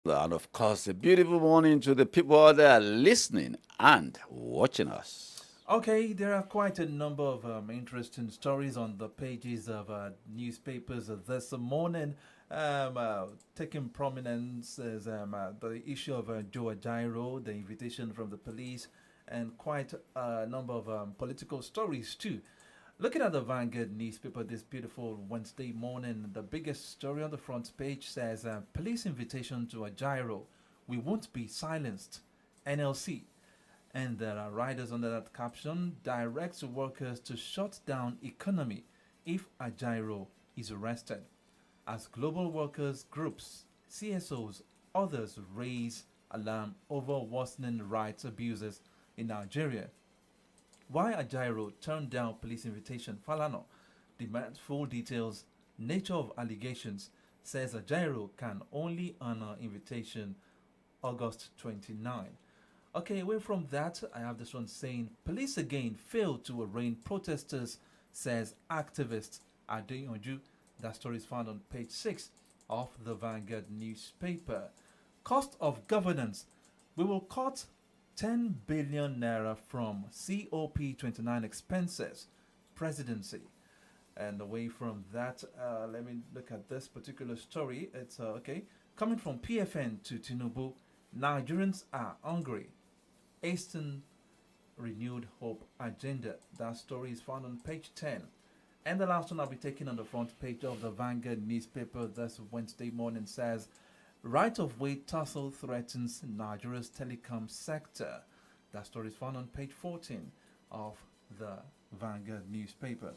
And of course, a beautiful morning to the people out there listening and watching us. Okay, there are quite a number of interesting stories on the pages of newspapers this morning. Taking prominence is the issue of Joe Ajaero, the invitation from the police, and quite a number of political stories too. Looking at the Vanguard newspaper this beautiful Wednesday morning, the biggest story on the front page says police invitation to Ajaero. We won't be silenced. NLC. And there are riders under that caption directs workers to shut down economy if Ajaero is arrested. As global workers groups, CSOs, others raise alarm over worsening rights abuses in Nigeria. Why Ajaero turned down police invitation, Falano demands full details, nature of allegations, says Ajaero can only honor invitation August 29. Okay, away from that, I have this one saying police again failed to arraign protesters, says activist Adeyanju. That story is found on page 6 of the Vanguard newspaper. Cost of governance. We will cut 10 billion naira from COP29 expenses. Presidency. And away from that, let me look at this particular story. It's okay. Coming from PFN to Tinubu, Nigerians are hungry. Eastern renewed hope agenda. That story is found on page 10. And the last one I'll be taking on the front page of the Vanguard newspaper this Wednesday morning says right of way tussle threatens Nigeria's telecom sector. That story is found on page 14 of the Vanguard newspaper.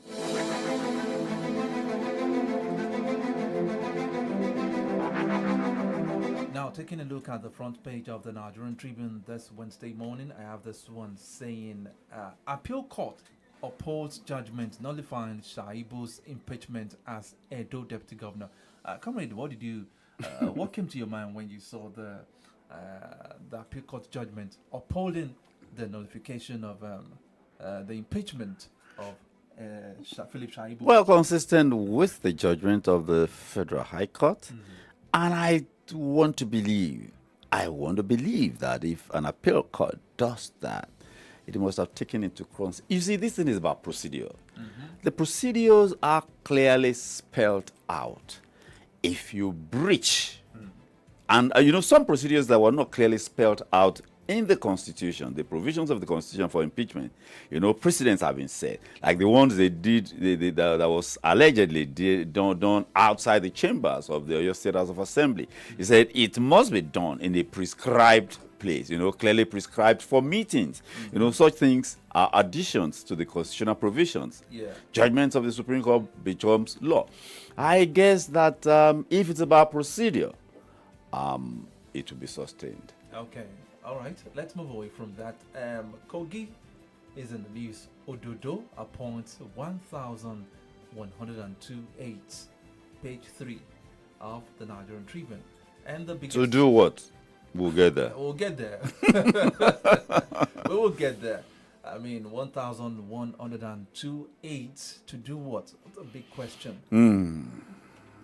Now, taking a look at the front page of the Nigerian Tribune this Wednesday morning, I have this one saying Appeal Court upholds judgment nullifying Shaibu's impeachment as Edo Deputy Governor. Comrade, what came to your mind when you saw the Appeal Court judgment upholding the nullification of the impeachment of Philip Shaibu? Well, consistent with the judgment of the Federal High Court, and I want to believe that if an appeal court does that, it must have taken into consideration. You see, this thing is about procedure. The procedures are clearly spelled out. If you breach, and some procedures that were not clearly spelled out in the Constitution, the provisions of the Constitution for impeachment, precedents have been set, like the ones they did that was allegedly done outside the chambers of the Oyo State House of Assembly. He said it must be done in a prescribed place, clearly prescribed for meetings. Such things are additions to the constitutional provisions. Yeah. Judgments of the Supreme Court becomes law. I guess that if it's about procedure, it will be sustained. Okay. All right, let's move away from that. Kogi is in the news. Ododo appoints 1,102 aides. Page 3 of the Nigerian Tribune. And the biggest... To do what? We'll get there. We'll get there. We will get there. I mean, 1,102 aides to do what? That's a big question.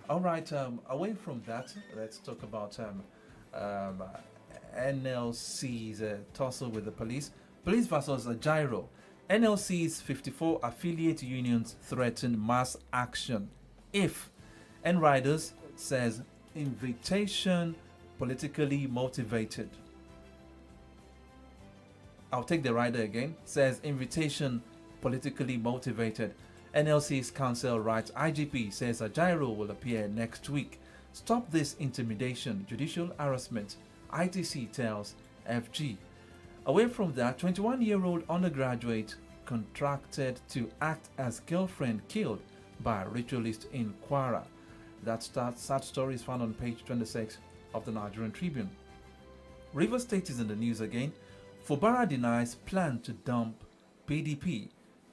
All right, away from that, let's talk about NLC's tussle with the police. Police versus Ajaero. NLC's 54 affiliate unions threaten mass action if Riders says invitation politically motivated. I'll take the rider again. Says invitation politically motivated. NLC's counsel writes IGP says Ajaero will appear next week. Stop this intimidation, judicial harassment. ITC tells FG. Away from that, 21-year-old undergraduate contracted to act as girlfriend killed by a ritualist in Kwara. That sad story is found on page 26 of the Nigerian Tribune. River State is in the news again. Fubara denies plan to dump PDP.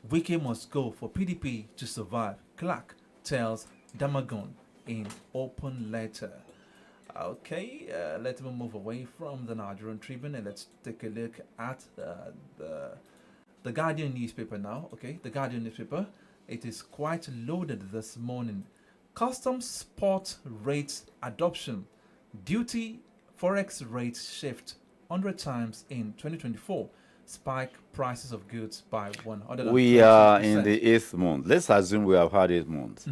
Wike must go for PDP to survive. Clark tells Damagun in open letter. Okay, let's move away from the Nigerian Tribune and let's take a look at the Guardian newspaper now. Okay, the Guardian newspaper. It is quite loaded this morning. Customs spot rates adoption. Duty Forex rates shift 100 times in 2024. Spike prices of goods by 100%. We are in the 8th month. Let's assume we have had 8 months.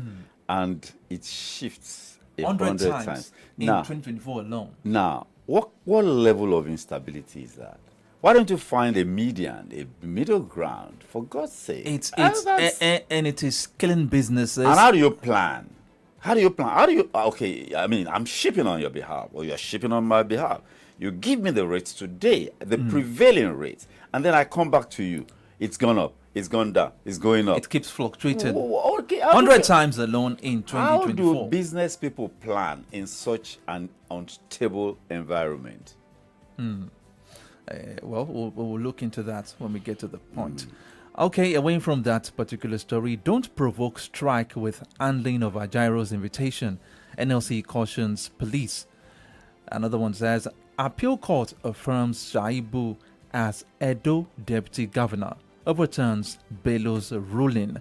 And it shifts 100 times. In Now, 2024 alone. Now, what level of instability is that? Why don't you find a median, a middle ground, for God's sake? And it is killing businesses. And how do you plan? Okay, I mean, I'm shipping on your behalf, or you're shipping on my behalf. You give me the rates today, the prevailing rates, and then I come back to you. It's gone up, it's gone down, it's going up. It keeps fluctuating. Okay, 100 times alone in 2024. How do business people plan in such an unstable environment? Well, we'll look into that when we get to the point. Okay, away from that particular story, don't provoke strike with handling of Ajairo's invitation. NLC cautions police. Another one says, Appeal Court affirms Shaibu as Edo Deputy Governor, overturns Bello's ruling.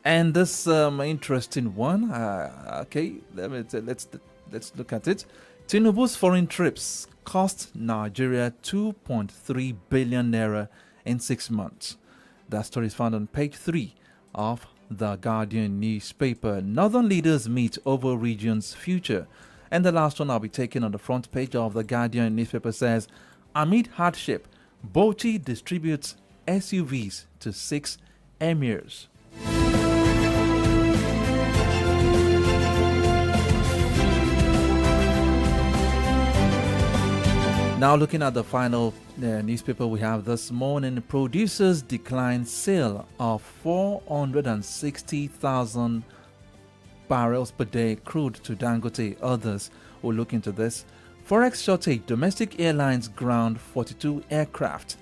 And this interesting one, okay, let's look at it. Tinubu's foreign trips cost Nigeria 2.3 billion naira in 6 months. That story is found on page 3 of the Guardian newspaper. Northern leaders meet over region's future. And the last one I'll be taking on the front page of the Guardian newspaper says, amid hardship, Bauchi distributes SUVs to 6 emirs. Now looking at the final newspaper we have this morning, producers decline sale of 460,000 barrels per day crude to Dangote. Others will look into this. Forex shortage, domestic airlines ground 42 aircraft.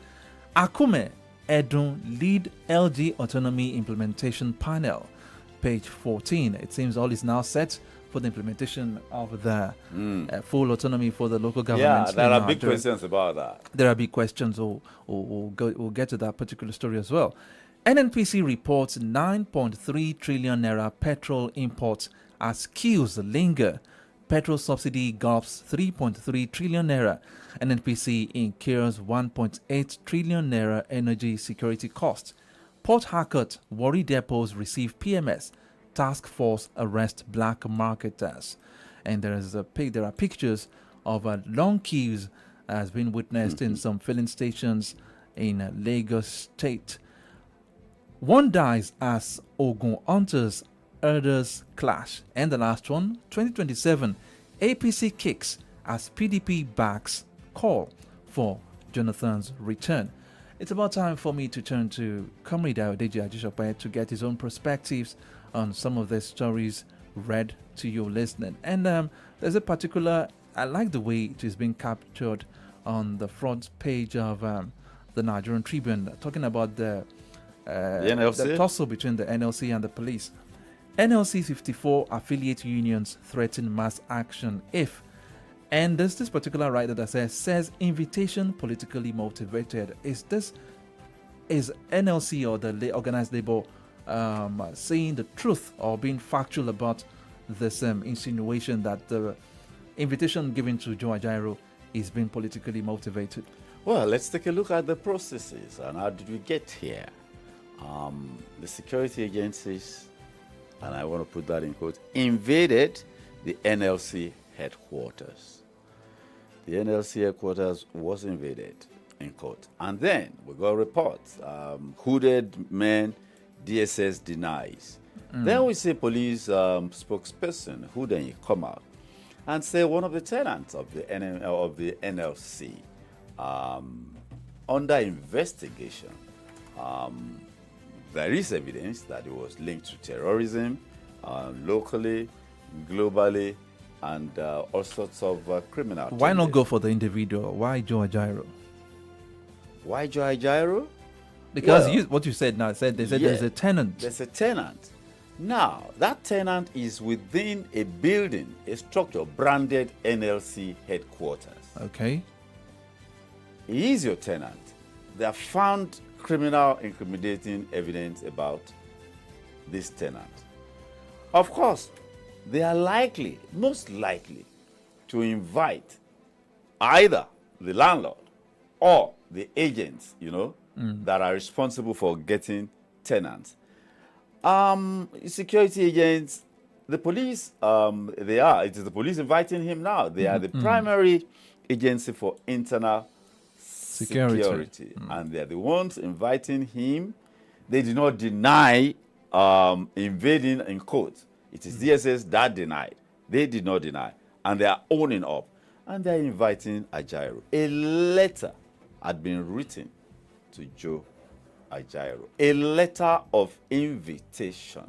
Akume Edun lead LG autonomy implementation panel. Page 14. It seems all is now set for the implementation of the full autonomy for the local government. Yeah, there are big questions about that. There are big questions. We'll get to that particular story as well. NNPC reports 9.3 trillion naira petrol imports as queues linger. Petrol subsidy gulps 3.3 trillion naira. NNPC incurs 1.8 trillion naira energy security costs. Port Harcourt, Warri depots receive PMS. Task force arrest black marketers. And there are pictures of long queues has been witnessed in some filling stations in Lagos State. One dies as Ogun hunters herders clash. And the last one, 2027, APC kicks as PDP backs call for Jonathan's return. It's about time for me to turn to Comrade AYODEJI AJISOPE to get his own perspectives on some of the stories read to you listening. And there's a particular, I like the way it is being captured on the front page of the Nigerian Tribune, talking about the tussle between the NLC and the police. NLC 54 affiliate unions threaten mass action if. And there's this particular writer that says invitation politically motivated. Is NLC or the organized labor saying the truth or being factual about this insinuation that the invitation given to Joe Ajaero is being politically motivated? Well, let's take a look at the processes and how did we get here. The security agencies, and I want to put that in quotes, invaded the NLC headquarters. The NLC headquarters was invaded, in quote. And then we got reports, hooded men, DSS denies. Then we see police spokesperson who then come out and say one of the tenants of the NLC under investigation. There is evidence that it was linked to terrorism locally, globally, and all sorts of criminal. Why not go for the individual? Why Joe Ajaero? Why Joe Ajaero? Because what you said now, they said there's a tenant. There's a tenant. Now, that tenant is within a building, a structure branded NLC headquarters. Okay. He is your tenant. They have found criminal incriminating evidence about this tenant. Of course, they are likely, most likely, to invite either the landlord or the agents, that are responsible for getting tenants. Security agents, the police, it is the police inviting him now. They are the primary agency for internal security. And they are the ones inviting him. They did not deny invading in court. It is DSS that denied. They did not deny. And they are owning up. And they are inviting Ajaero. A letter had been written to Joe Ajaero. A letter of invitation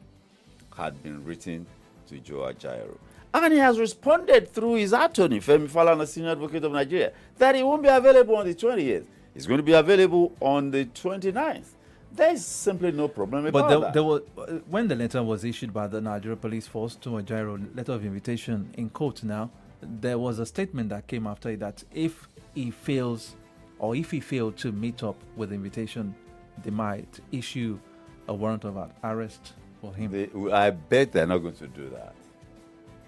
had been written to Joe Ajaero. And he has responded through his attorney, Femi Falana, Senior Advocate of Nigeria, that he won't be available on the 20th. He's going to be available on the 29th. There is simply no problem about that. But there was, when the letter was issued by the Nigeria Police Force to Ajaero, letter of invitation in court now, there was a statement that came after it that if he fails or if he failed to meet up with the invitation, they might issue a warrant of arrest for him. I bet they're not going to do that.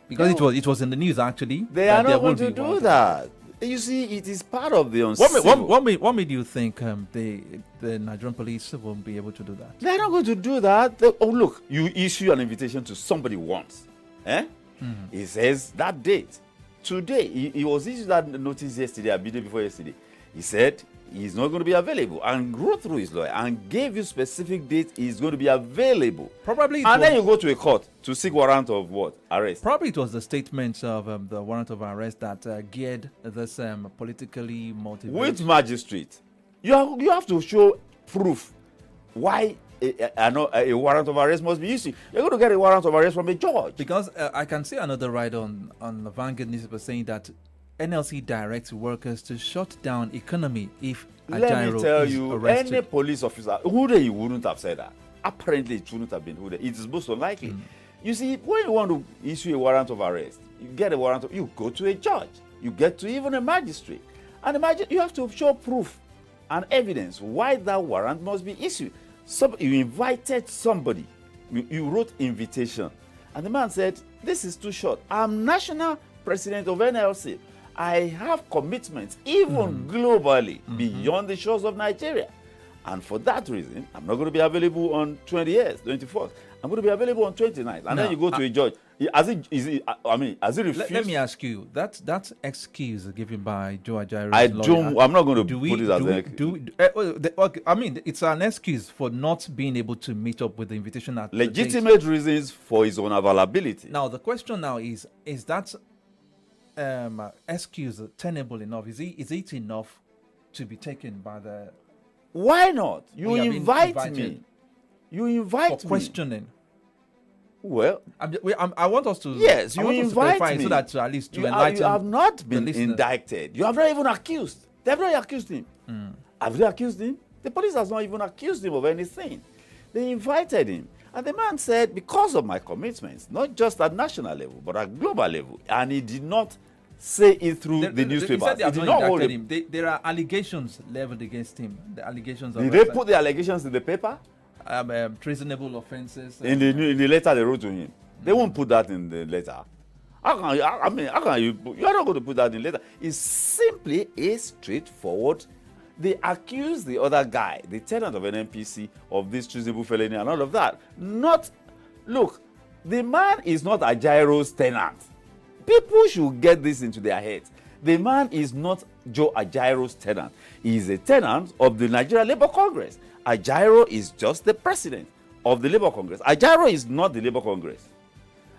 Because it was in the news, actually. They are not going to do that. You see, it is part of the uncivil. What made you think the Nigerian police won't be able to do that? They're not going to do that. Look, you issue an invitation to somebody once. He says that date. Today, he was issued that notice yesterday, a day before yesterday. He said he's not going to be available and wrote through his lawyer and gave you specific date he's going to be available. Probably. And then you go to a court to seek warrant of what? Arrest. Probably it was the statements of the warrant of arrest that geared this politically motivated. Which magistrate? You have to show proof why a warrant of arrest must be issued. You're going to get a warrant of arrest from a judge. Because I can see another write on the Vanguard newspaper saying that NLC directs workers to shut down economy if Ajaero Let me tell is you, arrested. any police officer, Ude wouldn't have said that. Apparently, it shouldn't have been Ude. It is most unlikely. You see, when you want to issue a warrant of arrest, you get a warrant you go to a judge. You get to even a magistrate. And you have to show proof and evidence why that warrant must be issued. You invited somebody. You wrote invitation. And the man said, this is too short. I'm national president of NLC. I have commitments, even globally, beyond the shores of Nigeria. And for that reason, I'm not going to be available on 20th, 24th. I'm going to be available on 29th. And then you go to a judge. Has he refused? Let me ask you, that excuse given by Joe Ajaero's lawyer, I'm not going to put it as an excuse. It's an excuse for not being able to meet up with the invitation at legitimate reasons for his own availability. Now, the question now is that excuse tenable enough? Is it enough to be taken by the... Why not? You invite me. You invite for questioning. Well, I want us to... Yes, you invite me. So that at least to enlighten you have not been indicted. You have not even accused. They have not accused him. Have they accused him? The police has not even accused him of anything. They invited him. And the man said, because of my commitments, not just at national level, but at global level, and he did not say it through the newspapers. He said they have not indicted him. There are allegations leveled against him. The allegations of... Did they put the allegations in the paper? Treasonable offenses. In the letter they wrote to him. They won't put that in the letter. How can you are not going to put that in the letter. It's simply a straightforward... They accuse the other guy, the tenant of an NPC, of this treasonable felony and all of that. Look, the man is not Ajaero's tenant. People should get this into their heads. The man is not Joe Ajaero's tenant. He is a tenant of the Nigeria Labour Congress. Ajaero is just the president of the Labour Congress. Ajaero is not the Labour Congress.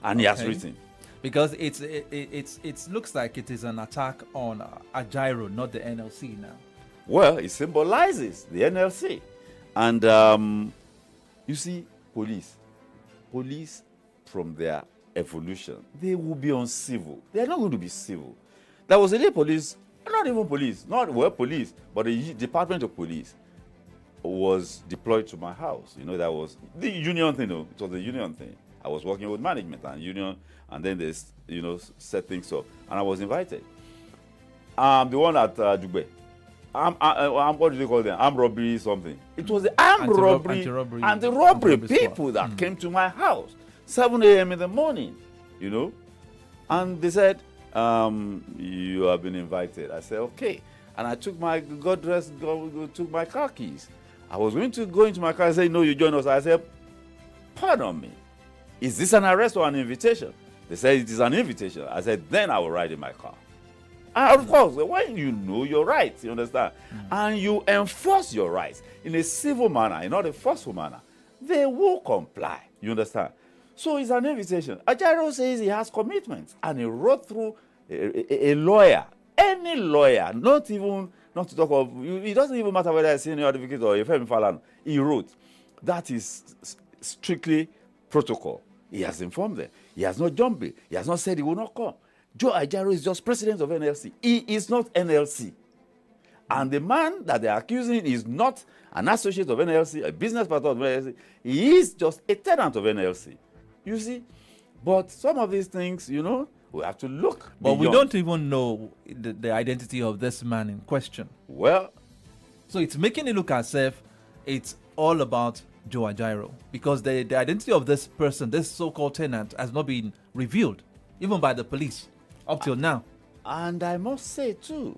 And he has written. Because it looks like it is an attack on Ajaero, not the NLC now. Well, it symbolizes the NLC. And you see, police from their evolution, they will be uncivil. They are not going to be civil. There was a day police, not even police, police, but the Department of Police was deployed to my house. That was the union thing. It was the union thing. I was working with management and union, and then they, set things up. And I was invited. The one at Dugbe. What do they call them? Armed robbery something. It was the armed robbery people that came to my house 7 a.m. in the morning, and they said, You have been invited. I said, okay. And I took my, took my car keys. I was going to go into my car and say, no, you join us. I said, pardon me. Is this an arrest or an invitation? They said, it is an invitation. I said, then I will ride in my car. And of course, when you know your rights, you understand, and you enforce your rights in a civil manner, in not a forceful manner, they will comply. You understand? So it's an invitation. Ajaero says he has commitments, and he wrote through a lawyer, any lawyer, not to talk of, it doesn't even matter whether it's a senior advocate or a Femi Falana. He wrote. That is strictly protocol. He has informed them. He has not jumped it. He has not said he will not come. Joe Ajaero is just president of NLC. He is not NLC. And the man that they are accusing is not an associate of NLC, a business partner of NLC. He is just a tenant of NLC. You see? But some of these things, we have to look But beyond. we don't even know the identity of this man in question. Well, So it's making it look as if it's all about Joe Ajaero, because the identity of this person, this so-called tenant, has not been revealed, even by the police, up till now. and I must say, too,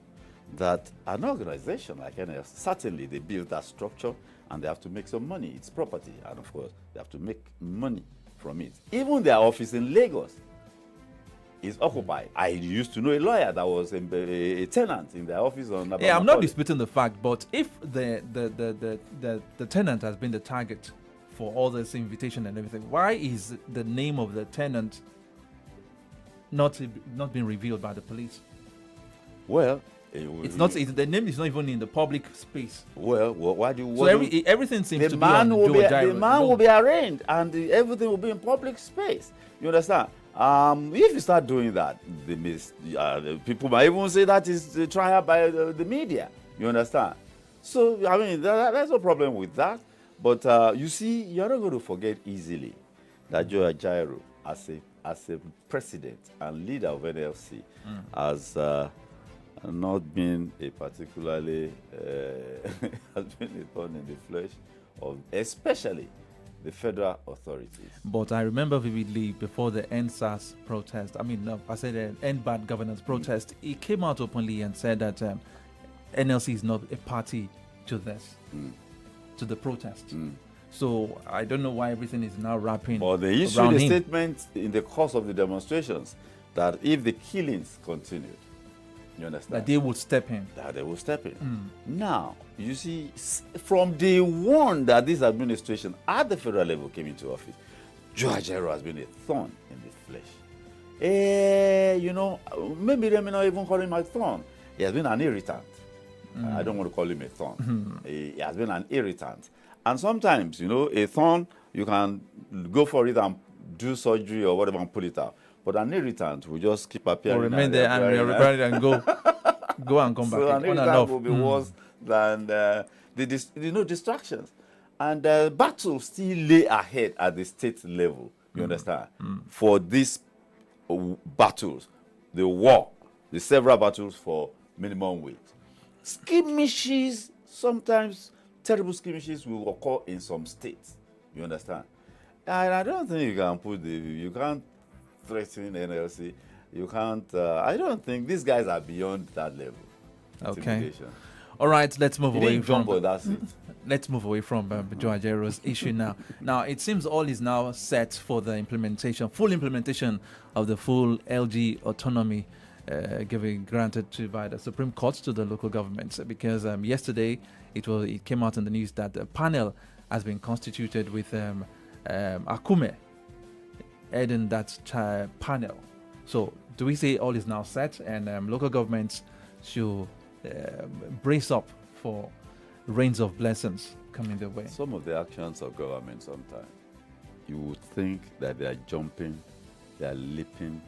that an organization like NLC, certainly they build that structure and they have to make some money. It's property, and of course, they have to make money from it. Even their office in Lagos is occupied. I used to know a lawyer that was a tenant in their office on Yeah, I'm not disputing the fact, but if the tenant has been the target for all this invitation and everything, why is the name of the tenant not being revealed by the police? Well, It's not. The name is not even in the public space. Well, why do you? So everything seems to be on Joe Ajaero. The man will be arraigned, and everything will be in public space. You understand? If you start doing that, the people might even say that is the trial by the media. You understand? So I mean, there's no problem with that. But you see, you're not going to forget easily that Joe Ajaero, as a president and leader of NLC, has not been a particularly has been a thorn in the flesh of especially the federal authorities. But I remember vividly before the NSAS protest, I said the End Bad Governance protest, he came out openly and said that NLC is not a party to this, to the protest. So I don't know why everything is now wrapping. But they issued a statement in the course of the demonstrations that if the killings continued, you understand? That they would step in. That they will step in. Now, you see, from day one that this administration at the federal level came into office, Joe Ajaero has been a thorn in the flesh. Maybe they may not even call him a thorn. He has been an irritant. I don't want to call him a thorn. He has been an irritant. And sometimes, a thorn, you can go for it and do surgery or whatever and pull it out. But an irritant will just keep appearing. Or remain there and repair and go and come back. So an irritant will be worse than the distractions. And battles still lay ahead at the state level, you understand, for these battles, the several battles for minimum wage. Skirmishes, sometimes terrible skirmishes will occur in some states, you understand. And I don't think you can't threaten NLC. You can't. I don't think these guys are beyond that level. Okay. All right. Let's move away from. That's it. Let's move away from Joe Ajaero's issue now. Now it seems all is now set for the full implementation of the full LG autonomy, granted by the Supreme Court to the local governments. Because yesterday it came out in the news that a panel has been constituted with Akume heading that panel. So do we say all is now set and local governments should brace up for rains of blessings coming their way? Some of the actions of government sometimes, you would think that they are jumping, they are leaping,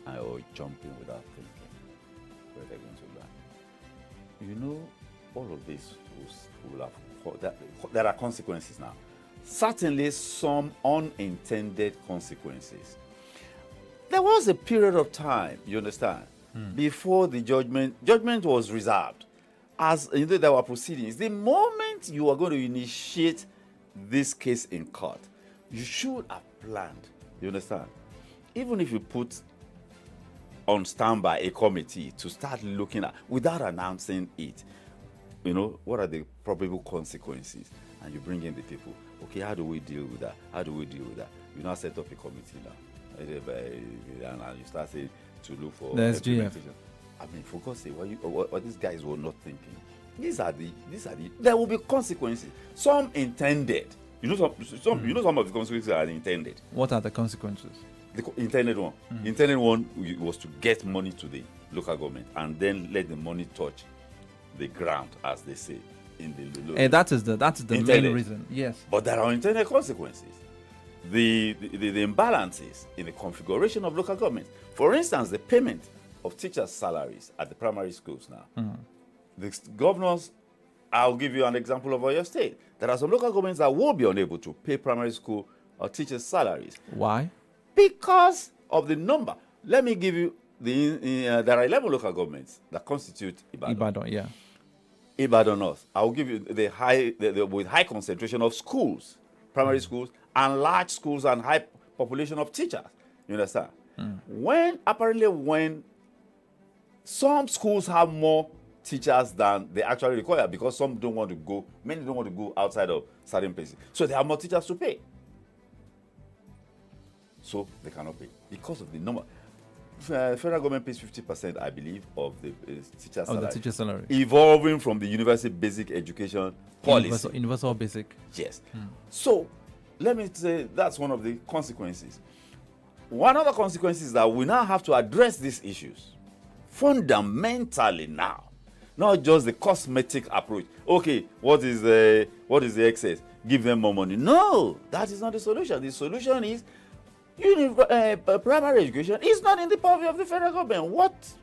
or jumping without thinking where they're going to land. All of this will have, there are consequences now. Certainly some unintended consequences. There was a period of time, you understand, before the judgment was reserved. As there were proceedings, the moment you are going to initiate this case in court, you should have planned, you understand? Even if you put on standby a committee to start looking at, without announcing it, what are the probable consequences? And you bring in the people. Okay, how do we deal with that? How do we deal with that? You now set up a committee now. And you start saying to look for the SGF. implementation. I mean, for God's sake, what these guys were not thinking. These are the. There will be consequences. Some intended. Some of the consequences are intended. What are the consequences? The intended one. The intended one was to get money to the local government and then let the money touch the ground, as they say in the. That is the main reason. Yes. But there are unintended consequences. The imbalances in the configuration of local government. For instance, the payment of teachers' salaries at the primary schools now. The governors, I'll give you an example of your state. There are some local governments that will be unable to pay primary school or teachers' salaries. Why? Because of the number. Let me give you there are 11 local governments that constitute Ibadan. Ibadan, yeah. Ibadan North. I'll give you with high concentration of schools, primary schools, and large schools and high population of teachers. You understand? When some schools have more teachers than they actually require, because many don't want to go outside of certain places. So they have more teachers to pay. So they cannot pay because of the number. Federal government pays 50%, I believe, of the teacher salary. Of the teacher salary. Evolving from the universal basic education policy. Universal basic. Yes. So let me say that's one of the consequences. One other consequence is that we now have to address these issues fundamentally now. Not just the cosmetic approach. Okay, what is the excess? Give them more money. No, that is not the solution. The solution is primary education is not in the purview of the federal government.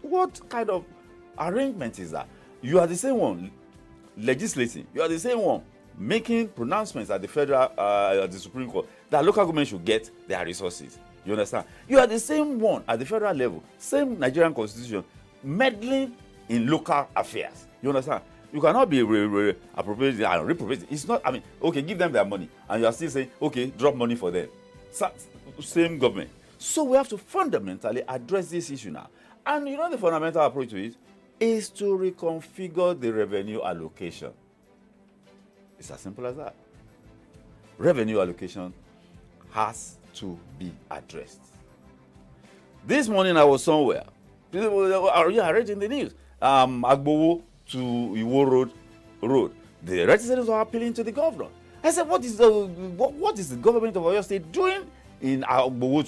What kind of arrangement is that? You are the same one legislating. You are the same one making pronouncements at the federal, at the Supreme Court, that local government should get their resources. You understand? You are the same one at the federal level, same Nigerian constitution, meddling in local affairs. You understand? You cannot be appropriating and reappropriating. It's not, okay, give them their money, and you are still saying, okay, drop money for them. Same government. So we have to fundamentally address this issue now. And the fundamental approach to it is to reconfigure the revenue allocation. It's as simple as that. Revenue allocation has to be addressed. This morning I was somewhere. I read in the news. Agbowo to Iwo Road. The residents are appealing to the governor. I said, what is the government of Oyo State doing in Agbowo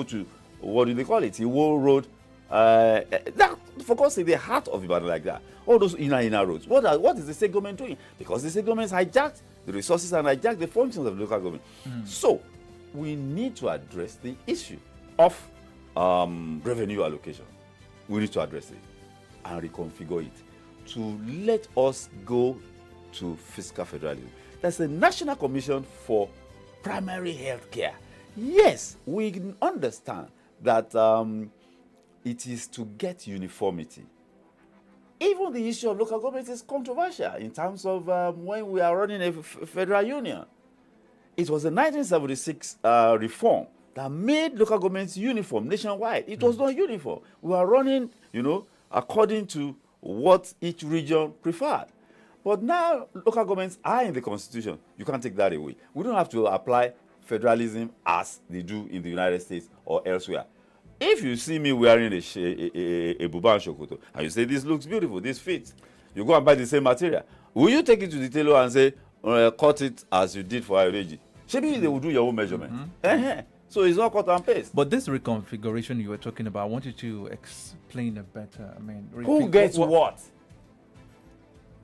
to what do they call it? Iwo Road. That, for God's sake, the heart of Ibadan like that. All those inner roads. What is the state government doing? Because the state government has hijacked the resources and hijacked the functions of the local government. So we need to address the issue of revenue allocation. We need to address it and reconfigure it to let us go to fiscal federalism. There's a National Commission for Primary Health Care. Yes, we understand that it is to get uniformity. Even the issue of local government is controversial in terms of when we are running a federal union. It was the 1976 reform that made local governments uniform nationwide. It was not uniform. We were running, according to what each region preferred. But now local governments are in the Constitution. You can't take that away. We don't have to apply federalism as they do in the United States or elsewhere. If you see me wearing a buba and shokoto, and you say, this looks beautiful, this fits, you go and buy the same material. Will you take it to the tailor and say, cut it as you did for AYODEJI? Maybe they will do your own measurement. So it's not cut and paste. But this reconfiguration you were talking about, I want you to explain it better. Who gets what?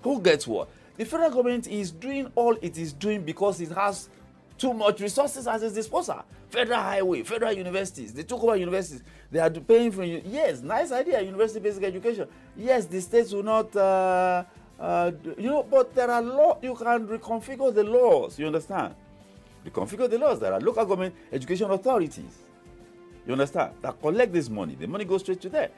Who gets what? The federal government is doing all it is doing because it has too much resources at its disposal. Federal highway, federal universities. They took over universities. They are paying for you. Yes, nice idea, university basic education. Yes, the states will not, but there are laws. You can reconfigure the laws. You understand? Reconfigure the laws. There are local government education authorities. You understand? That collect this money. The money goes straight to them.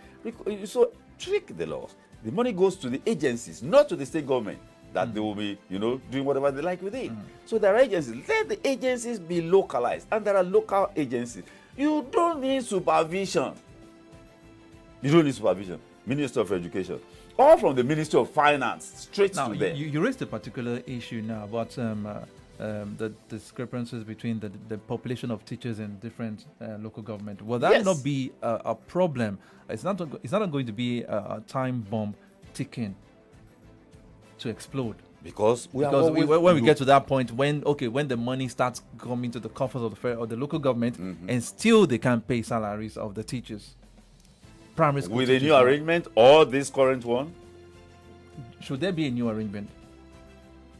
So tweak the laws. The money goes to the agencies, not to the state government, that they will be, doing whatever they like with it. So there are agencies. Let the agencies be localized. And there are local agencies. You don't need supervision. You don't need supervision. Minister of Education. All from the Ministry of Finance straight Now, to there. you raised a particular issue now about the discrepancies between the population of teachers in different local government. Will that Yes. not be a problem? It's not going to be a time bomb ticking to explode. Because we are Because always, when we get to that point, when the money starts coming to the coffers of the local government, and still they can't pay salaries of the teachers, primary school with a teachers new now. arrangement or this current one, Should there be a new arrangement?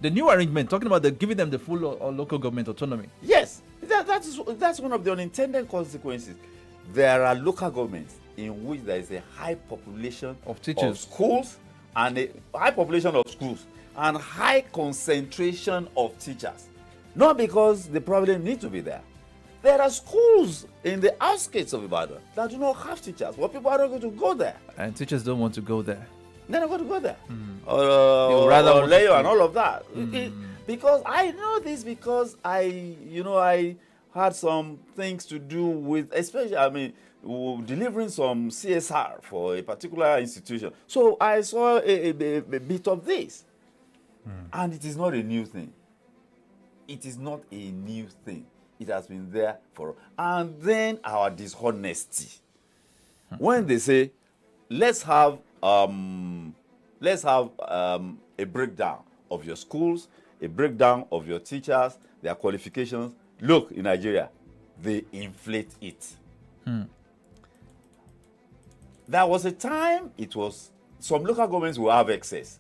The new arrangement, talking about giving them the full or local government autonomy. yes, that's one of the unintended consequences. There are local governments in which there is a high population Of teachers. of schools and a high population of schools and high concentration of teachers. Not because the problem needs to be there. There are schools in the outskirts of Ibadan that do not have teachers, but people are not going to go there. And teachers don't want to go there. They're not going to go there. They would rather Or want to Leo stay. and all of that. Because I know this because I had some things to do with, especially, delivering some CSR for a particular institution. So I saw a bit of this. And it is not a new thing. It is not a new thing. It has been there for. And then our dishonesty. When they say, let's have a breakdown of your schools, a breakdown of your teachers, their qualifications. Look, in Nigeria, they inflate it. There was a time it was some local governments will have excess.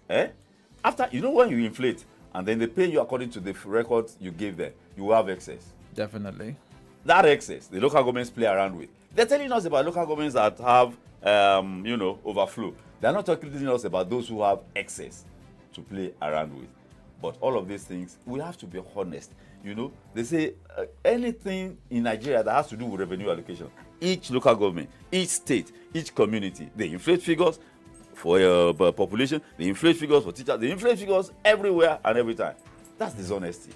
After, when you inflate and then they pay you according to the records you gave them, you will have excess. Definitely. That excess, the local governments play around with. They're telling us about local governments that have, overflow. They're not talking to us about those who have excess to play around with. But all of these things, we have to be honest. They say anything in Nigeria that has to do with revenue allocation, each local government, each state, each community, they inflate figures for population, they inflate figures for teachers, they inflate figures everywhere and every time. That's dishonesty.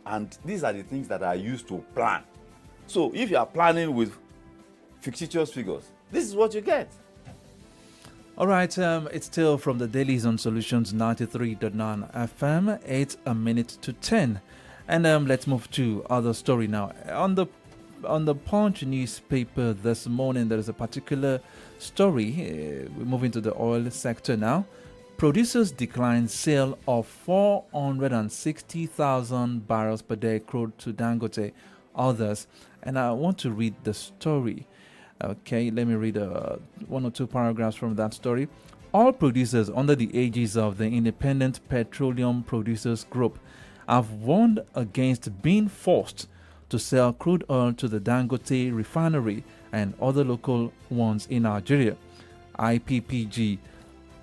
And these are the things that are used to plan. So if you are planning with fictitious figures, this is what you get. All right, it's still from the Dailies on Solutions 93.9 FM. It's a minute to 10. And let's move to other story now. On the Punch newspaper this morning, there is a particular story. We're moving to the oil sector now. Producers decline sale of 460,000 barrels per day crude to Dangote, others. And I want to read the story. Okay, let me read one or two paragraphs from that story. All producers under the aegis of the Independent Petroleum Producers Group have warned against being forced to sell crude oil to the Dangote refinery and other local ones in Nigeria. IPPG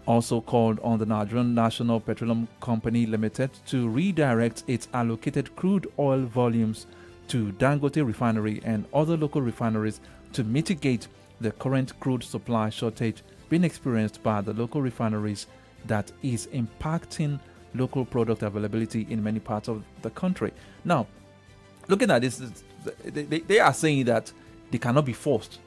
also called on the Nigerian National Petroleum Company Limited to redirect its allocated crude oil volumes to Dangote refinery and other local refineries to mitigate the current crude supply shortage being experienced by the local refineries that is impacting local product availability in many parts of the country. Now, looking at this, they are saying that they cannot be forced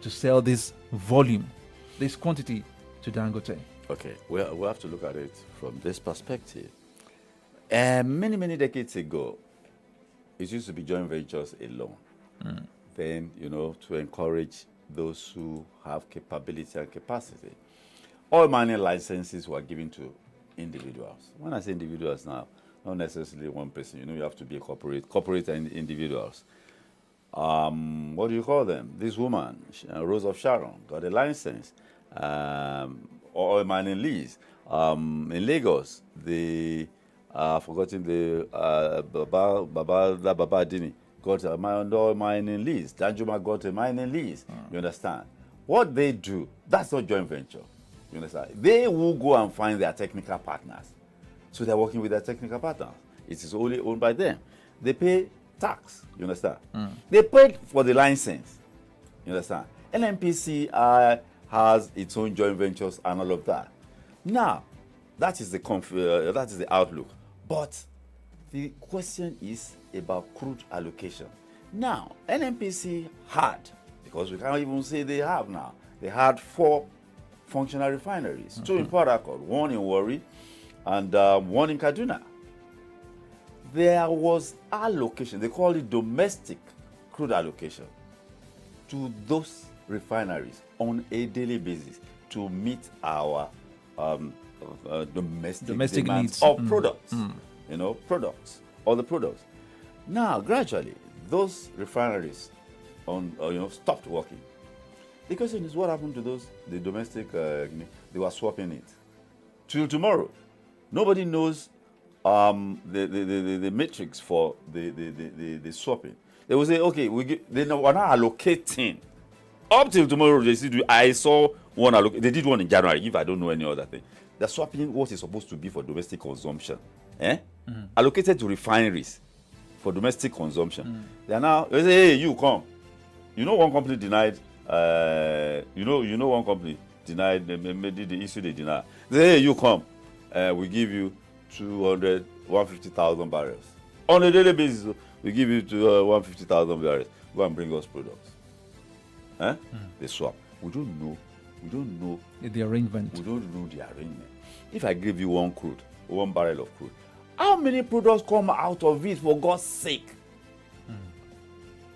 to sell this volume, this quantity to Dangote. Okay, we have to look at it from this perspective. Many decades ago, it used to be joint ventures alone. Then, to encourage those who have capability and capacity. Oil mining licenses were given to individuals. When I say individuals now, not necessarily one person. You have to be a corporate and individuals. What do you call them? This woman, Rose of Sharon, got a license. Oil mining lease. In Lagos, forgotten the Baba Dini got a oil mining lease. Danjuma got a mining lease. You understand? What they do, that's not joint venture. You understand? They will go and find their technical partners. So they're working with their technical partners. It is only owned by them. They pay tax. You understand? They paid for the license. You understand? NNPC has its own joint ventures and all of that. Now, that is the outlook. But the question is about crude allocation. Now, NNPC had, because we can't even say they have now, they had 4 functional refineries, 2 in Port Harcourt, 1 in Warri, and 1 in Kaduna. There was allocation, they call it domestic crude allocation, to those refineries on a daily basis to meet our domestic demands needs of products, all the products. Now, gradually, those refineries stopped working. The question is, what happened to the domestic, they were swapping it. Till tomorrow, nobody knows the matrix for the swapping. They will say, okay, they are now allocating. Up till tomorrow, I saw one allocate. They did one in January, if I don't know any other thing. They're swapping what is supposed to be for domestic consumption. Allocated to refineries for domestic consumption. They are now, they say, hey, you come. One company denied, one company denied, the issue they denied. They say, hey, you come. We give you 150,000 barrels. On a daily basis, we give you 150,000 barrels. Go and bring us products. They swap. We don't know the arrangement. We don't know the arrangement. If I give you 1 barrel of crude, how many products come out of it, for God's sake?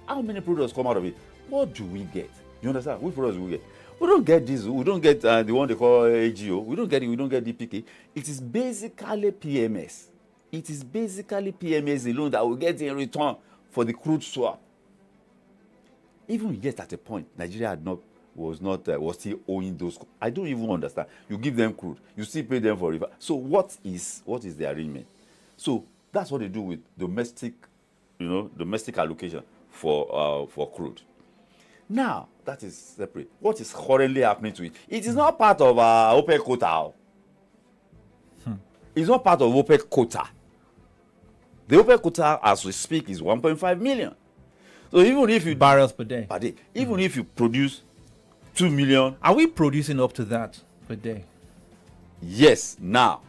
How many products come out of it? What do we get? You understand? Which products do we get? We don't get diesel. We don't get the one they call AGO. We don't get it. We don't get DPK. It is basically PMS. It is basically PMS alone that we get in return for the crude swap. Even yet at a point, Nigeria was still owing those. I don't even understand. You give them crude, you still pay them for river. So what is the arrangement? So that's what they do with domestic allocation for crude. Now that is separate. What is currently happening to it? It is not part of our OPEC quota. It's not part of OPEC quota. The OPEC quota, as we speak, is 1.5 million. So even if you barrels per day, even if you produce 2 million, are we producing up to that per day? Yes, now.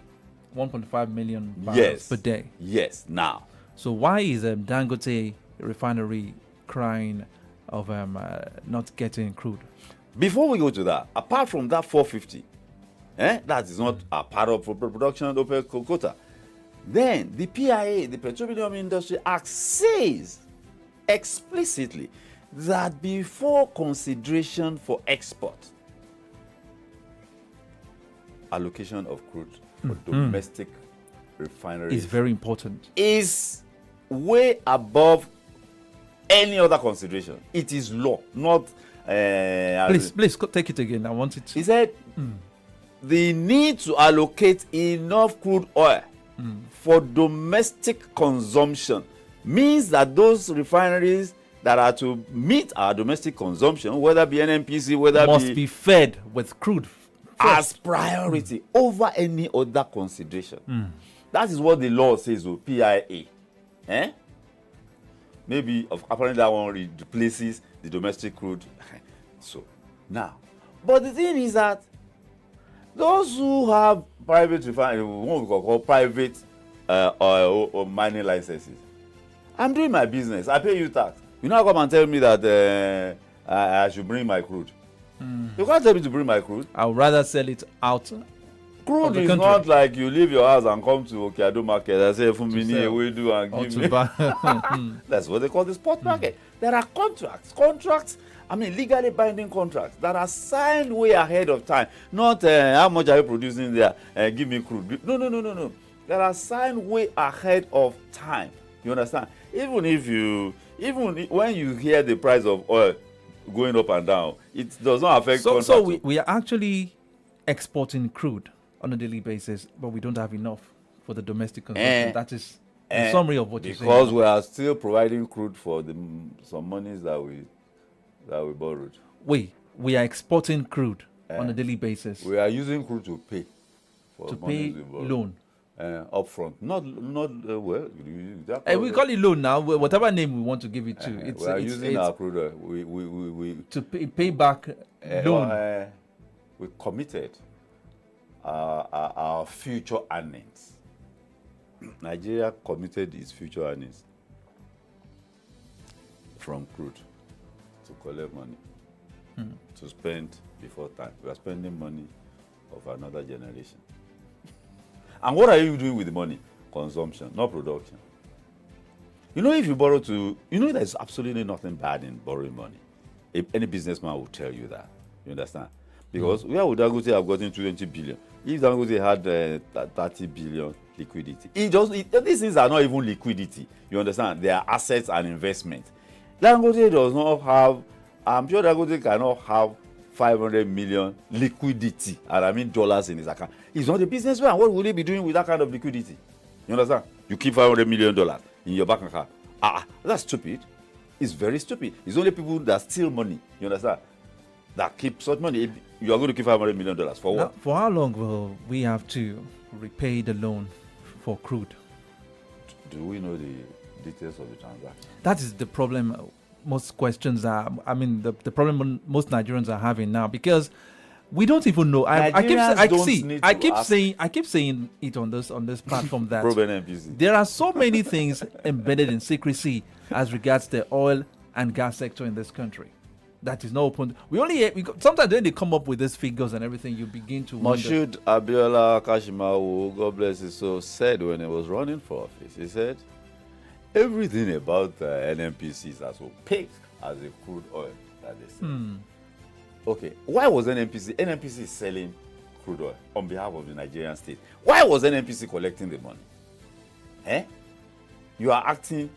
1.5 million barrels per day. Yes, now. So why is Dangote refinery crying of not getting crude? Before we go to that, apart from that 450, that is not a part of production of OPEC quota. Then the PIA, the Petroleum Industry Act, says explicitly that before consideration for export, allocation of crude for domestic refineries is very important. Is way above any other consideration. It is law, not. Please take it again. I want it to. He said the need to allocate enough crude oil for domestic consumption means that those refineries that are to meet our domestic consumption, whether be NNPC, whether must be fed with crude as priority over any other consideration. That is what the law says with PIA. Maybe apparently that one replaces the domestic crude. So now, but the thing is that those who have private refinery, what we call private or mining licenses, I'm doing my business. I pay you tax. You now come and tell me that I should bring my crude. You can't tell me to bring my crude. I would rather sell it out. Crude is not like you leave your house and come to Okeado market and say, "Fumini, we do and give me." That's what they call the spot market. There are contracts. I mean, legally binding contracts that are signed way ahead of time. Not how much are you producing there? Give me crude. No. There are signed way ahead of time. You understand? Even when you hear the price of oil going up and down, it does not affect contracts. So we are actually exporting crude on a daily basis, but we don't have enough for the domestic consumption. That is the summary of what you're saying. Because we are still providing crude for some monies that we borrowed. We are exporting crude on a daily basis. We are using crude to pay for pay loan. Upfront, not well. We call it loan now. Whatever name we want to give it to. We are using our crude. We to pay back loan. We committed our future earnings. Nigeria committed its future earnings from crude to collect money. to spend before time. We are spending money of another generation. And what are you doing with the money? Consumption, not production. You know, if you borrow there's absolutely nothing bad in borrowing money. If any businessman will tell you that. You understand? Because where would Dangote have gotten 20 billion? If Dangote had 30 billion liquidity. These things are not even liquidity. You understand? They are assets and investment. Dangote does not have, I'm sure Dangote cannot have 500 million liquidity, and I mean dollars in his account. He's not a businessman. What will he be doing with that kind of liquidity? You understand? You keep $500 million in your bank account. That's stupid. It's very stupid. It's only people that steal money, you understand, that keep such money. You are going to keep $500 million for what? Now, for how long will we have to repay the loan for crude? Do we know the details of the transaction? That is the problem. Most questions are, the problem most Nigerians are having now, because we don't even know. I keep saying it on this platform that there are so many things embedded in secrecy as regards the oil and gas sector in this country that is not open. Sometimes when they come up with these figures and everything, you begin to wonder. Moshood Abiola Kashimawo, God bless his soul, said when he was running for office, he said, everything about the NNPC is as opaque as the crude oil that they sell. Okay, why was NNPC? NNPC is selling crude oil on behalf of the Nigerian state. Why was NNPC collecting the money? You are acting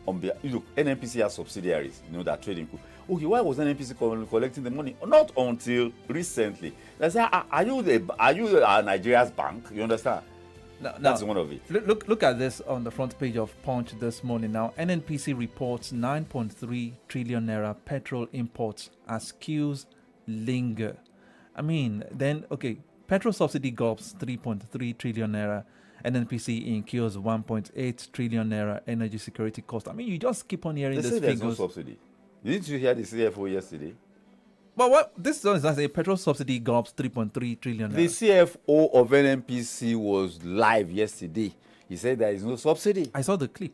on behalf. Look, NNPC has subsidiaries, that trading crude. Okay, why was NNPC collecting the money? Not until recently. They say, are you Nigeria's bank? You understand? That's one of it. Look at this on the front page of Punch this morning. Now, NNPC reports 9.3 trillion naira petrol imports as queues linger. Petrol subsidy gulps 3.3 trillion naira. NNPC incurs 1.8 trillion naira energy security cost. You just keep on hearing these figures. There's no subsidy. Didn't you hear the CFO yesterday? But what this is not a petrol subsidy gulps 3.3 trillion naira. The CFO of NNPC was live yesterday. He said there is no subsidy. I saw the clip.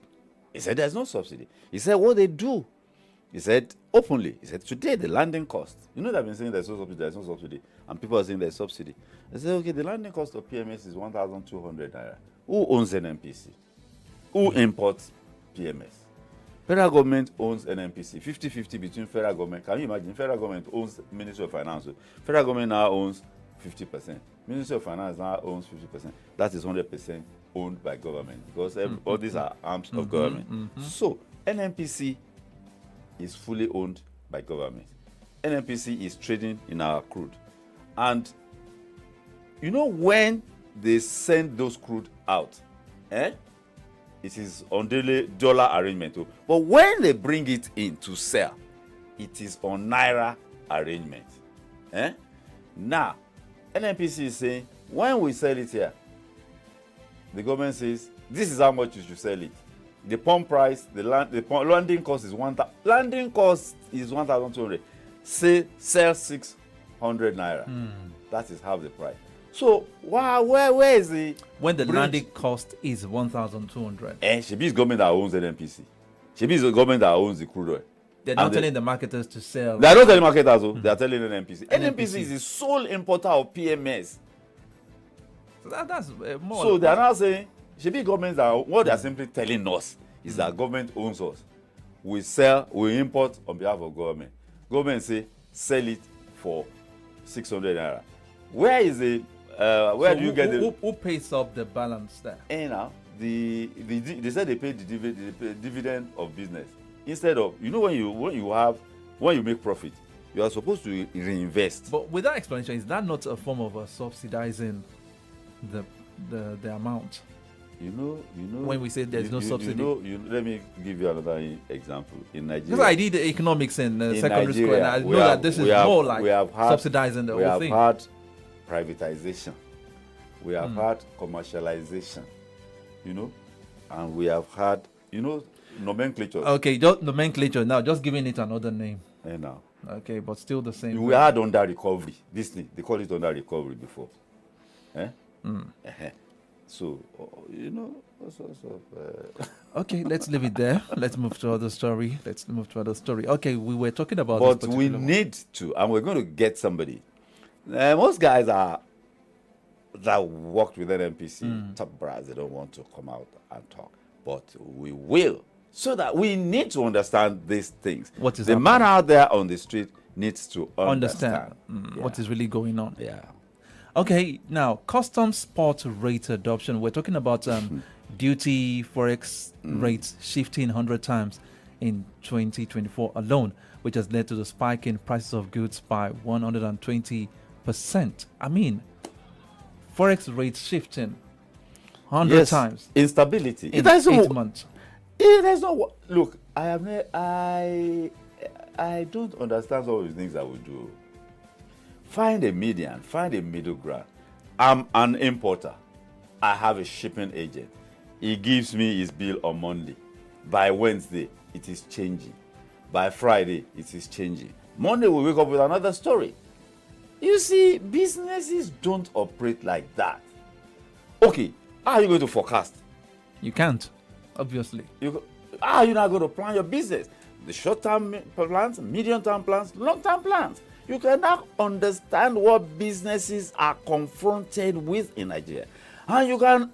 He said there's no subsidy. He said what they do. He said openly. He said today the landing cost. They've been saying there's no subsidy, and people are saying there's subsidy. I said okay, the landing cost of PMS is 1,200 naira. Who owns NNPC? Who imports PMS? Federal government owns NNPC. 50-50 between federal government. Can you imagine? Federal government owns Ministry of Finance. Federal government now owns 50%. Ministry of Finance now owns 50%. That is 100% owned by government, because all these are arms of government. So NNPC is fully owned by government. NNPC is trading in our crude. And when they send those crude out, it is on daily dollar arrangement. But when they bring it in to sell, it is on naira arrangement. Now, NNPC is saying, when we sell it here, the government says, this is how much you should sell it. The pump price, the landing cost is 1,200. Say, sell 600 naira. That is half the price. So, where is the... When the landing cost is 1,200. Shebi is government that owns NNPC. Shebi is the government that owns the crude oil. They're not telling the marketers to sell. They are not telling marketers, they are telling NNPC. NNPC is the sole importer of PMS. So that's more... So, they are now saying, Shebi governments are... What they are simply telling us is that government owns us. We import on behalf of government. Government say, sell it for 600 naira. Where is the... where do you get the... Who pays up the balance there? Now, they said they pay the dividend of business. Instead of... when you make profit, you are supposed to reinvest. But with that explanation, is that not a form of subsidizing the amount? When we say there's no subsidy. Let me give you another example. In Nigeria, because I did economics in secondary school, and I know that this is more like subsidizing the whole thing. We have had privatization, we have had commercialization, and we have had, nomenclature. Okay, just nomenclature now, just giving it another name. Now. Okay, but still the same. We had under recovery. This thing, they call it under recovery before. So, all sorts of. Okay, let's leave it there. Let's move to other story. Okay, we were talking about But this we particular one. need to, and we're going to get somebody. Most guys that worked with NMPC, top brass, they don't want to come out and talk. But we will, so that we need to understand these things. What is the happening? man out there on the street needs to understand, what is really going on. Yeah. Okay, now customs spot rate adoption. We're talking about duty forex rates shifting 100 times in 2024 alone, which has led to the spike in prices of goods by 120%. I mean, forex rates shifting 100 times Instability. in It 8 months. It has no. Look, I don't understand some of the things that we do. Find a median, find a middle ground. I'm an importer. I have a shipping agent. He gives me his bill on Monday. By Wednesday, it is changing. By Friday, it is changing. Monday, we wake up with another story. You see, businesses don't operate like that. Okay, how are you going to forecast? You can't, obviously. How are you not going to plan your business? The short-term plans, medium-term plans, long-term plans. You cannot understand what businesses are confronted with in Nigeria. And you can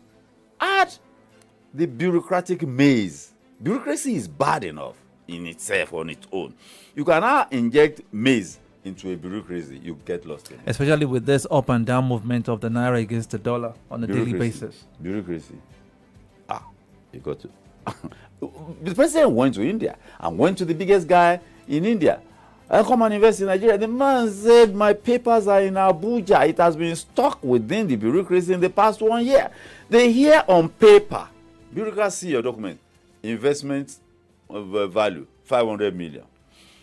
add the bureaucratic maze. Bureaucracy is bad enough in itself on its own. You can now inject maze into a bureaucracy, you get lost in it. Especially with this up and down movement of the naira against the dollar on a daily basis. Bureaucracy. You got to. The president went to India and went to the biggest guy in India. I come and invest in Nigeria. The man said, my papers are in Abuja. It has been stuck within the bureaucracy in the past 1 year. They hear on paper, bureaucracy, your document, investment of value, 500 million.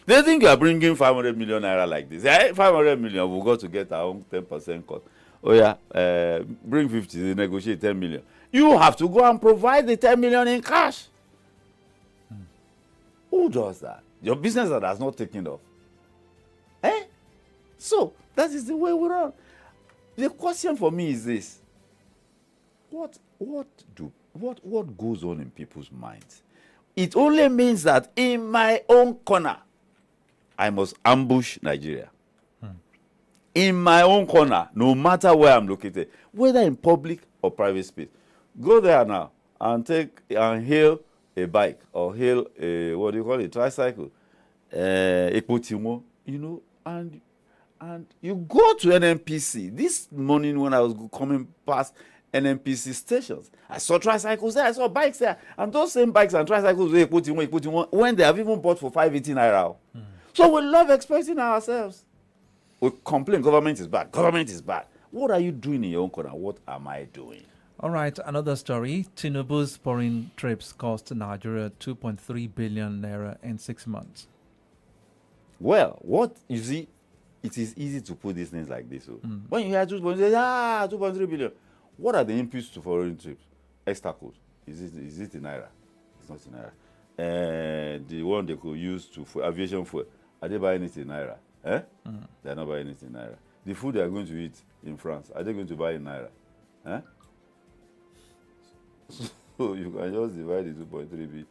They think you are bringing 500 million naira like this. 500 million, we've got to get our own 10% cut. Oh yeah, bring 50, they negotiate 10 million. You have to go and provide the 10 million in cash. Who does that? Your business that has not taken off. So that is the way we run. The question for me is this: what goes on in people's minds? It only means that in my own corner, I must ambush Nigeria. In my own corner, no matter where I'm located, whether in public or private space, go there now and hail a bike or hail a tricycle, a potimo, and you go to NMPC. This morning when I was coming past NMPC stations, I saw tricycles there, I saw bikes there, and those same bikes and tricycles when they have even bought for 518 naira. So we love expressing ourselves. We complain government is bad. Government is bad. What are you doing in your own corner? What am I doing? All right, another story. Tinubu's foreign trips cost Nigeria 2.3 billion naira in 6 months. Well, what you see, it is easy to put these things like this. When you hear 2.3 billion, what are the inputs to foreign trips? Extra code. Is it in naira? It's not in naira. The one they could use for aviation fuel, are they buying it in naira? They're not buying it in naira. The food they are going to eat in France, are they going to buy in naira? So you can just divide the 2.3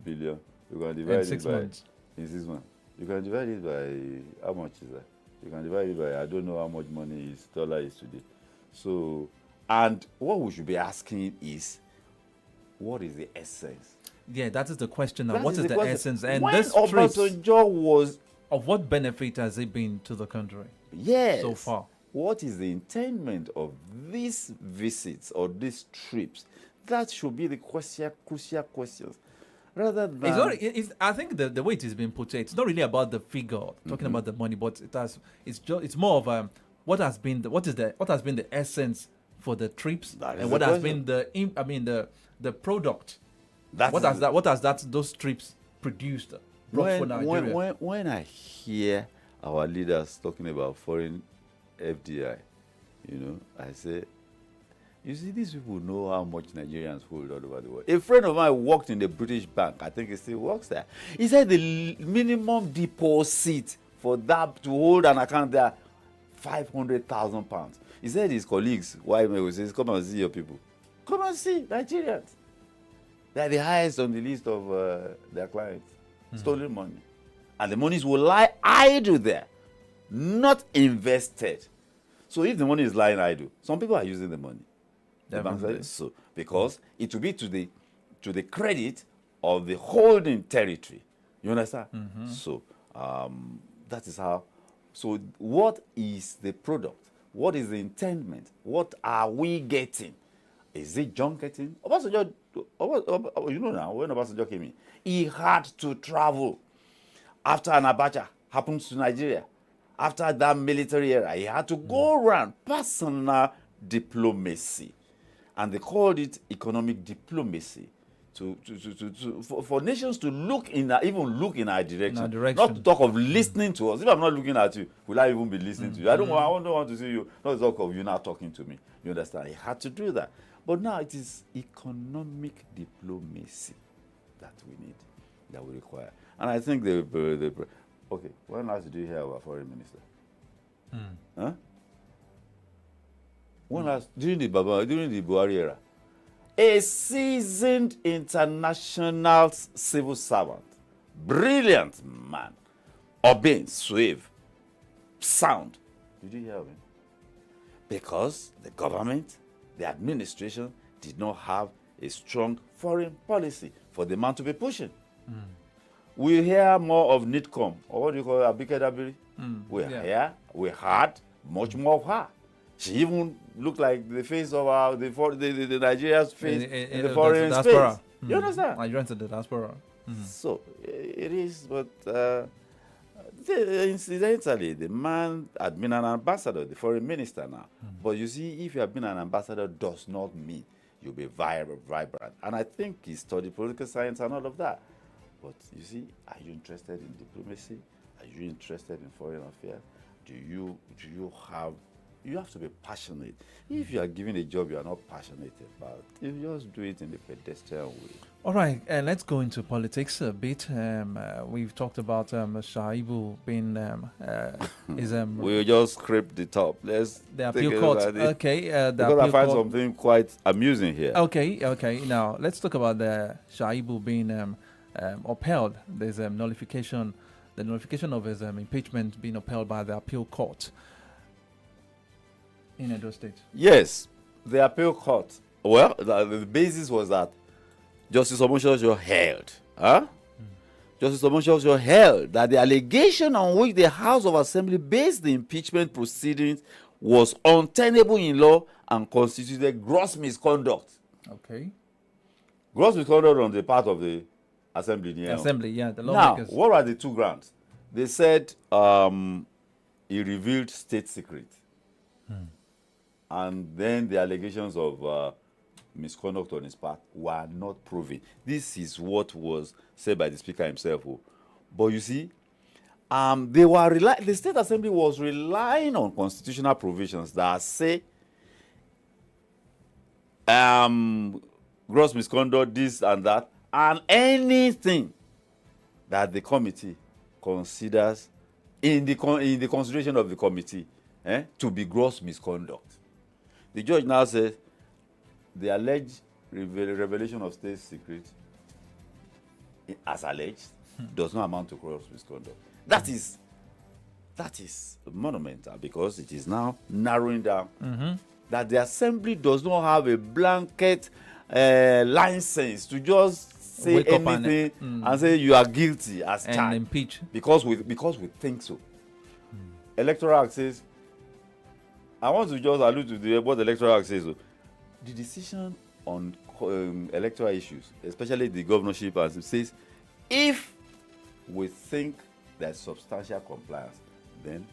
billion. You can divide in 6 months. In 6 months. You can divide it by, how much is that? You can divide it by, I don't know how much money dollar is today. So, and what we should be asking is, what is the essence? Yeah, that is the question now. What is the essence? And when this trips, Obasanjo was... of what benefit has it been to the country? Yes. So far. What is the intent of these visits or these trips? That should be the crucial questions. Rather than... I think the way it is being put, it's not really about the figure, talking about the money, but it's more of what has been the essence for the trips, and what has been the product. What has those trips produced brought for Nigeria? When I hear our leaders talking about foreign FDI, I say, you see, these people know how much Nigerians hold all over the world. A friend of mine worked in the British bank. I think he still works there. He said the minimum deposit for that to hold an account there, £500,000. He said his colleagues, why he says, come and see your people. Come and see Nigerians. They are the highest on the list of their clients. Stolen money. And the monies will lie idle there, not invested. So if the money is lying idle, some people are using the money. The bank says so, because it will be to the credit of the holding territory. You understand? So that is how. So what is the product? What is the intendment? What are we getting? Is it junketing? Obasanjo, you know now, when Obasanjo came in, he had to travel. After an Abacha happens to Nigeria, after that military era, he had to go around personal diplomacy. And they called it economic diplomacy. For nations to look in even look in our direction, not to talk of listening to us. If I'm not looking at you, will I even be listening to you? I don't want to see you. Not talk of you now talking to me. You understand? He had to do that. But now it is economic diplomacy that we need, that we require. And I think okay, when last did you hear our foreign minister? Huh? When last, during the Buhari era, a seasoned international civil servant, brilliant man, obeying, suave, sound. Did you hear of him? Because the government, the administration did not have a strong foreign policy for the man to be pushing. We hear more of NITCOM, or what do you call it, Abike Dabiri? We had much more of her. She even looked like the face of the Nigeria's face in the foreign space. You understand? Nigerians in the diaspora. So it is, but incidentally, the man had been an ambassador, the foreign minister now. But you see, if you have been an ambassador, does not mean you'll be vibrant. And I think he studied political science and all of that. But you see, are you interested in diplomacy? Are you interested in foreign affairs? You have to be passionate. If you are given a job you are not passionate about, you just do it in the pedestrian way. All right, let's go into politics a bit. We've talked about Shaibu being we'll just scrape the top. Let's the appeal court. Okay, because I find something quite amusing here. Okay. Now let's talk about the Shaibu being upheld. There's nullification. The nullification of his impeachment being upheld by the appeal court in Edo State. Yes, the appeal court. Well, the basis was that Justice Omoshojo held. Justice Omoshojo held that the allegation on which the House of Assembly based the impeachment proceedings was untenable in law and constituted gross misconduct. Okay. Gross misconduct on the part of the Assembly. The lawmakers. Now, what are the two grounds? They said he revealed state secrets. And then the allegations of misconduct on his part were not proven. This is what was said by the Speaker himself. But you see, the State Assembly was relying on constitutional provisions that say gross misconduct, this and that, and anything that the committee considers in the consideration of the committee to be gross misconduct. The judge now says the alleged revelation of state secret, as alleged, does not amount to gross misconduct. That is monumental, because it is now narrowing down that the Assembly does not have a blanket license to just say anything and say you are guilty as charged and impeach because we think so. Electoral Act says, I want to just allude to what the Electoral Act says. The decision on electoral issues, especially the governorship, as it says, if we think there's substantial compliance, then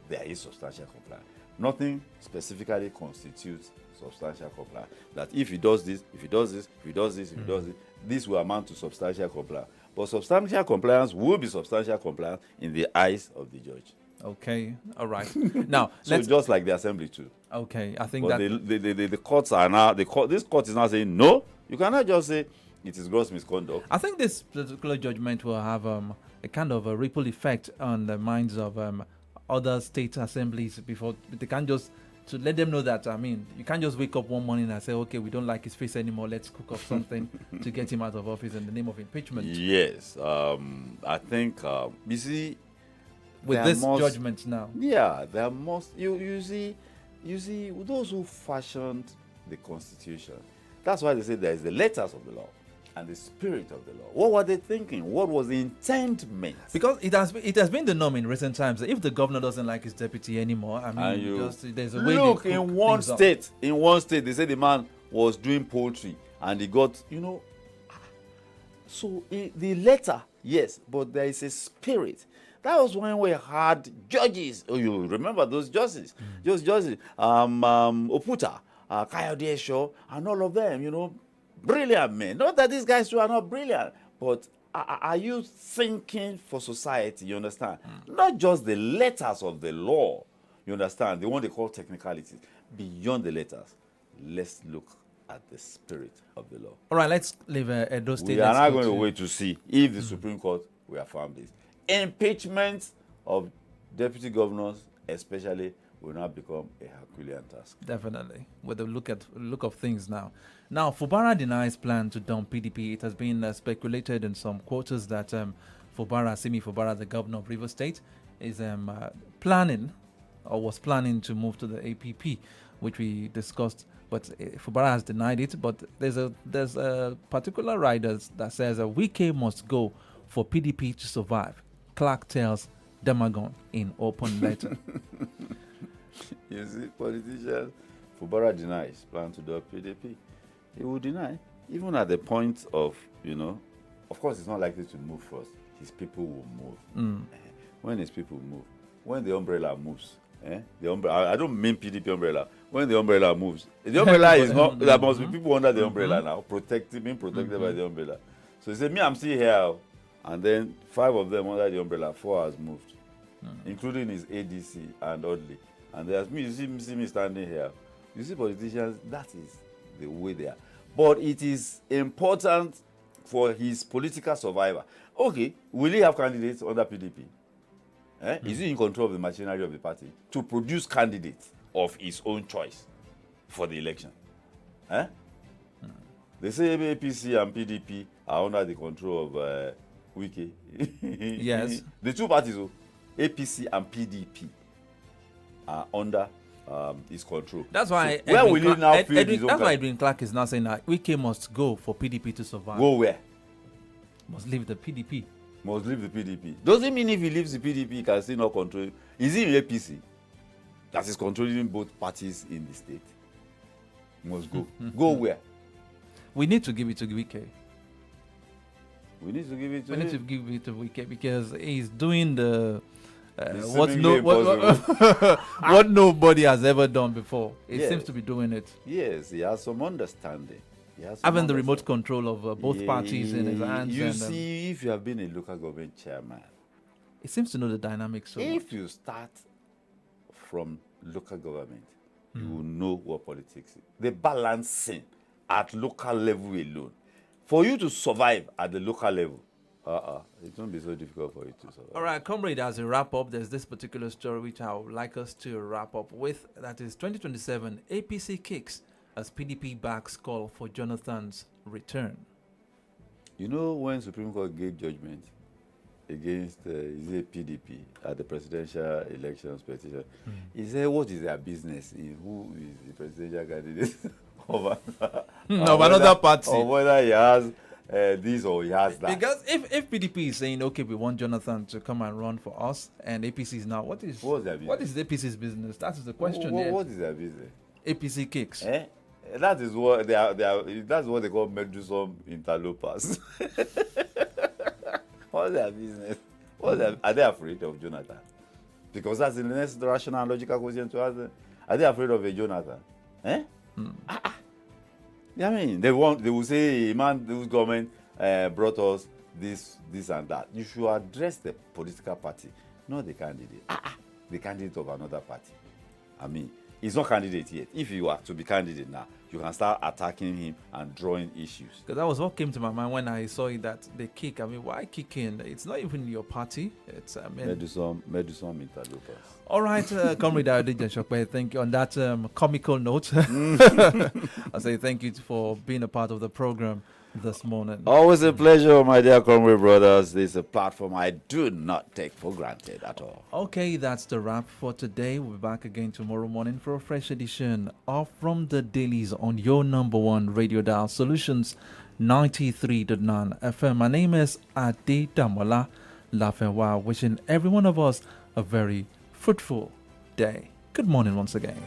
there is substantial compliance. Nothing specifically constitutes substantial compliance. That if he does this, if he does this, if he does this, if he does this, this will amount to substantial compliance. But substantial compliance will be substantial compliance in the eyes of the judge. Okay, all right. Now, so just like the Assembly too. Okay, I think but that the courts are now this court is now saying no. You cannot just say it is gross misconduct. I think this particular judgment will have a kind of a ripple effect on the minds of other state assemblies. Before they can't just to let them know that, I mean, you can't just wake up one morning and say, okay, we don't like his face anymore, let's cook up something to get him out of office in the name of impeachment. Yes, I think you see With this judgment now. Yeah, there must you see those who fashioned the Constitution. That's why they say there is the letters of the law and the spirit of the law. What were they thinking? What was the intent meant? Because it has been the norm in recent times that if the governor doesn't like his deputy anymore, I mean, there's a way. Look, in one state, they said the man was doing poultry and he got, so the letter, yes, but there is a spirit. That was when we had judges. Oh, you remember those judges? Those judges, Oputa, Kayode, and all of them, brilliant men. Not that these guys are not brilliant, but are you thinking for society, you understand? Not just the letters of the law, you understand? The one they call technicalities. Beyond the letters, let's look at the spirit of the law. All right, let's leave Edo State. We are not going to wait to see if the Supreme Court will affirm this. Impeachment of deputy governors, especially, will now become a Herculean task. Definitely, with the look of things now. Now, Fubara denies plan to dump PDP. It has been speculated in some quarters that Simi Fubara, the governor of Rivers State, is planning or was planning to move to the APP, which we discussed. But Fubara has denied it. But there's a particular rider that says Wike must go for PDP to survive. Clark tells Demagon in open letter. You see, politicians, Fubara denies plan to do PDP. He will deny, even at the point of, of course, it's not likely to move first. His people will move. When his people move, when the umbrella moves, the umbrella, I don't mean PDP umbrella. When the umbrella moves, the umbrella is not, there must be people under the umbrella now, being protected by the umbrella. So he said, me, I'm still here. And then 5 of them under the umbrella, 4 has moved, including his ADC and Audley. And there's me, you see me standing here. You see politicians, that is the way they are. But it is important for his political survival. Okay, will he have candidates under PDP? Is he in control of the machinery of the party to produce candidates of his own choice for the election? They say APC and PDP are under the control of Wike. Yes. The two parties, APC and PDP, are under his control. That's why where will he now feel his own? That's why Edwin Clark is now saying that Wike must go for PDP to survive. Go where? Must leave the PDP. Must leave the PDP. Doesn't mean if he leaves the PDP, he can still not control. Is he in APC? That is controlling both parties in the state. Must go. Go where? We need to give it to Wike. We need to give it to him. We need to give it to Wike because he's doing the what nobody has ever done before. It seems to be doing it. Yes, he has some understanding. Having the remote control of both parties in his hands. You see, if you have been a local government chairman, it seems to know the dynamics so if much. you start from local government, you will know what politics is. The balancing at local level alone. For you to survive at the local level, it won't be so difficult for you to survive. All right, comrade, as a wrap-up, there's this particular story which I would like us to wrap up with. That is 2027, APC kicks as PDP backs call for Jonathan's return. You know, when Supreme Court gave judgment against PDP at the presidential elections petition, he said, what is their business in who is the presidential candidate of another party? Or whether he has this or he has that. Because if PDP is saying, okay, we want Jonathan to come and run for us, and APC is now, what is APC's business? That is the question. What is their business? APC kicks. That is what they are. That's what they call meddlesome interlopers. What's their business? Are they afraid of Jonathan? Because that's the next rational and logical question to ask them. Are they afraid of a Jonathan? I mean, they will say, man, this government brought us this and that. You should address the political party, not the candidate. The candidate of another party. I mean, He's not candidate yet. If you are to be candidate now, you can start attacking him and drawing issues. Because that was what came to my mind when I saw it, that they kick. I mean, why kicking? It's not even your party. It's, I mean... Medicine interlopers. All right, Comrade AYODEJI, thank you. On that comical note, I say thank you for being a part of the program this morning. Always a pleasure, my dear comrade brothers. This is a platform I do not take for granted at all. Okay, that's the wrap for today. We'll be back again tomorrow morning for a fresh edition of From the Dailies on your number one radio dial Solutions 93.9 FM. My name is AYODEJI LAFENWA, wishing every one of us a very fruitful day. Good morning once again.